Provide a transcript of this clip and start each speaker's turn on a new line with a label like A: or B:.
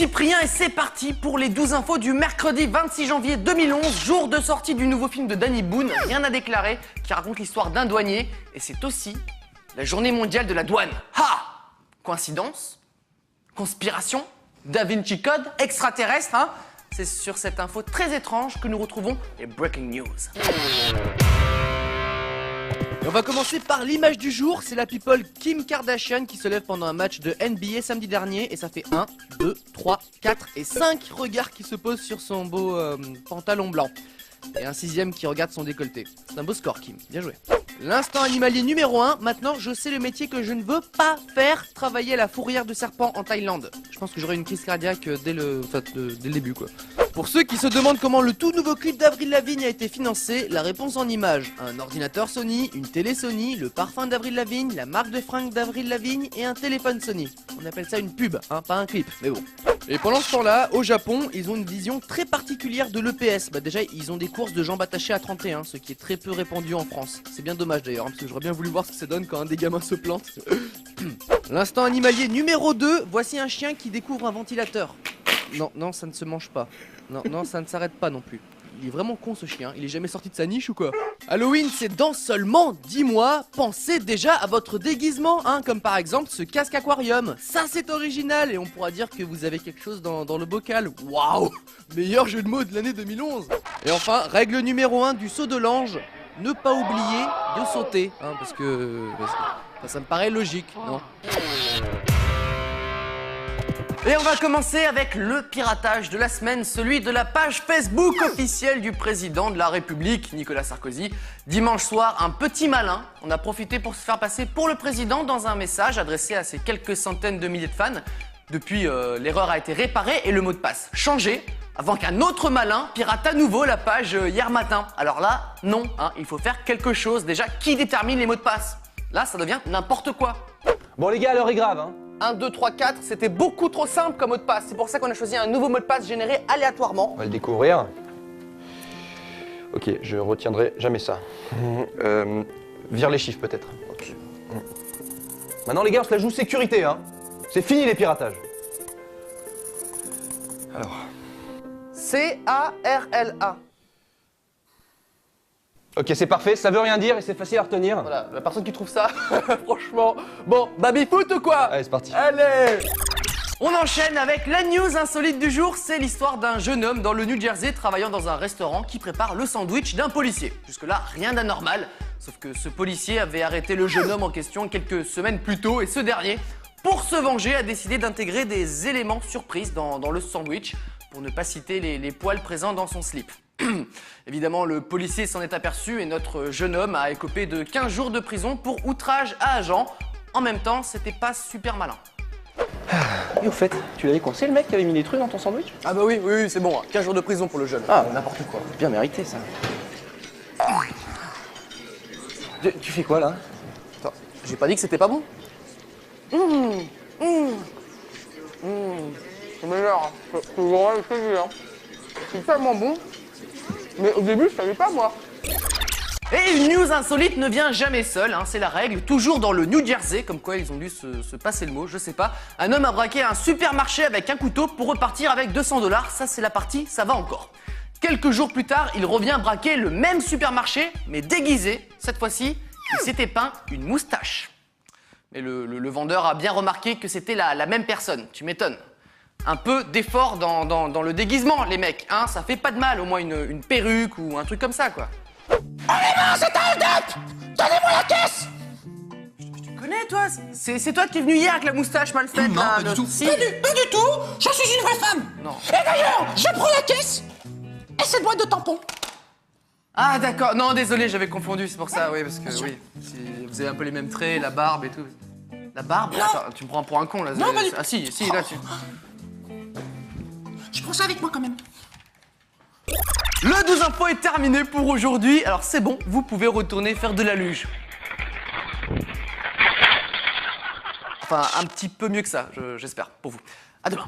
A: Cyprien et c'est parti pour les 12 infos du mercredi 26 janvier 2011, jour de sortie du nouveau film de Danny Boone, Rien à déclarer, qui raconte l'histoire d'un douanier et c'est aussi la journée mondiale de la douane. Ha! Coïncidence? Conspiration? Da Vinci Code? Extraterrestre, hein? C'est sur cette info très étrange que nous retrouvons les Breaking News.
B: Et on va commencer par l'image du jour, c'est la people Kim Kardashian qui se lève pendant un match de NBA samedi dernier et ça fait 1, 2, 3, 4 et 5 regards qui se posent sur son beau pantalon blanc. Et un 6ème qui regarde son décolleté. C'est un beau score Kim, bien joué. L'instant animalier numéro 1, maintenant je sais le métier que je ne veux pas faire, travailler à la fourrière de serpent en Thaïlande. Je pense que j'aurai une crise cardiaque dès le début quoi. Pour ceux qui se demandent comment le tout nouveau clip d'Avril Lavigne a été financé, la réponse en images. Un ordinateur Sony, une télé Sony, le parfum d'Avril Lavigne, la marque de fringues d'Avril Lavigne et un téléphone Sony. On appelle ça une pub, hein, pas un clip, mais bon. Et pendant ce temps-là, au Japon, ils ont une vision très particulière de l'EPS. Bah déjà, ils ont des courses de jambes attachées à 31, ce qui est très peu répandu en France. C'est bien dommage d'ailleurs, hein, parce que j'aurais bien voulu voir ce que ça donne quand un des gamins se plante. L'instant animalier numéro 2, voici un chien qui découvre un ventilateur. Non, ça ne se mange pas. Non, ça ne s'arrête pas non plus. Il est vraiment con ce chien, il est jamais sorti de sa niche ou quoi? Halloween c'est dans seulement 10 mois, pensez déjà à votre déguisement, hein, comme par exemple ce casque aquarium. Ça c'est original et on pourra dire que vous avez quelque chose dans le bocal. Waouh! Meilleur jeu de mots de l'année 2011. Et enfin, règle numéro 1 du saut de l'ange, ne pas oublier de sauter, hein, parce que ça me paraît logique, non?
A: Et on va commencer avec le piratage de la semaine, celui de la page Facebook officielle du président de la République, Nicolas Sarkozy. Dimanche soir, un petit malin en a profité pour se faire passer pour le président dans un message adressé à ses quelques centaines de milliers de fans. Depuis, l'erreur a été réparée et le mot de passe changé, avant qu'un autre malin pirate à nouveau la page hier matin. Alors là, non, hein, il faut faire quelque chose. Déjà, qui détermine les mots de passe? Là, ça devient n'importe quoi.
C: Bon les gars, l'heure est grave, hein.
A: 1, 2, 3, 4, c'était beaucoup trop simple comme mot de passe. C'est pour ça qu'on a choisi un nouveau mot de passe généré aléatoirement.
C: On va le découvrir. Ok, je retiendrai jamais ça. Vire les chiffres peut-être. Okay. Maintenant les gars, on se la joue sécurité, hein. C'est fini les piratages. Alors.
A: C-A-R-L-A.
C: Ok, c'est parfait, ça veut rien dire et c'est facile à retenir.
A: Voilà, la personne qui trouve ça, franchement. Bon, baby-foot ou quoi?
C: Allez, c'est parti.
A: Allez! On enchaîne avec la news insolite du jour. C'est l'histoire d'un jeune homme dans le New Jersey travaillant dans un restaurant qui prépare le sandwich d'un policier. Jusque-là, rien d'anormal. Sauf que ce policier avait arrêté le jeune homme en question quelques semaines plus tôt et ce dernier, pour se venger, a décidé d'intégrer des éléments surprises dans le sandwich, pour ne pas citer les poils présents dans son slip. Évidemment, le policier s'en est aperçu et notre jeune homme a écopé de 15 jours de prison pour outrage à agent. En même temps, c'était pas super malin.
C: Et au fait, tu l'avais coincé le mec qui avait mis des trucs dans ton sandwich?
A: Ah bah oui, c'est bon, 15 jours de prison pour le jeune.
C: Ah, n'importe quoi. Bien mérité ça. Tu fais quoi là?
A: Attends, j'ai pas dit que c'était pas bon. C'est meilleur, c'est vraiment le plaisir. C'est tellement bon. Mais au début, je savais pas moi. Et une news insolite ne vient jamais seule, hein, c'est la règle. Toujours dans le New Jersey, comme quoi ils ont dû se passer le mot, je sais pas. Un homme a braqué un supermarché avec un couteau pour repartir avec 200 $. Ça c'est la partie, ça va encore. Quelques jours plus tard, il revient braquer le même supermarché, mais déguisé. Cette fois-ci, il s'était peint une moustache. Mais le vendeur a bien remarqué que c'était la même personne, tu m'étonnes. Un peu d'effort dans le déguisement, les mecs, hein, ça fait pas de mal, au moins une perruque ou un truc comme ça, quoi. Oh les mains, c'est un hold-up! Donnez-moi la caisse! Tu connais, toi? C'est toi qui es venu hier avec la moustache mal faite,
D: non,
A: là,
D: pas du tout.
A: Si.
D: Pas du tout! Je suis une vraie femme!
A: Non.
D: Et d'ailleurs, je prends la caisse et cette boîte de tampons.
A: Ah, d'accord, non, désolé, j'avais confondu, c'est pour ça, oui, parce que, oui, vous avez un peu les mêmes traits, la barbe et tout. La barbe?
D: Non.
A: Attends, tu me prends pour un con, là.
D: Non, pas du tout.
A: Ah si, là, tu...
D: Je prends ça avec moi quand même.
A: Le 12 infos est terminé pour aujourd'hui. Alors c'est bon, vous pouvez retourner faire de la luge. Enfin, un petit peu mieux que ça, j'espère, pour vous. À demain.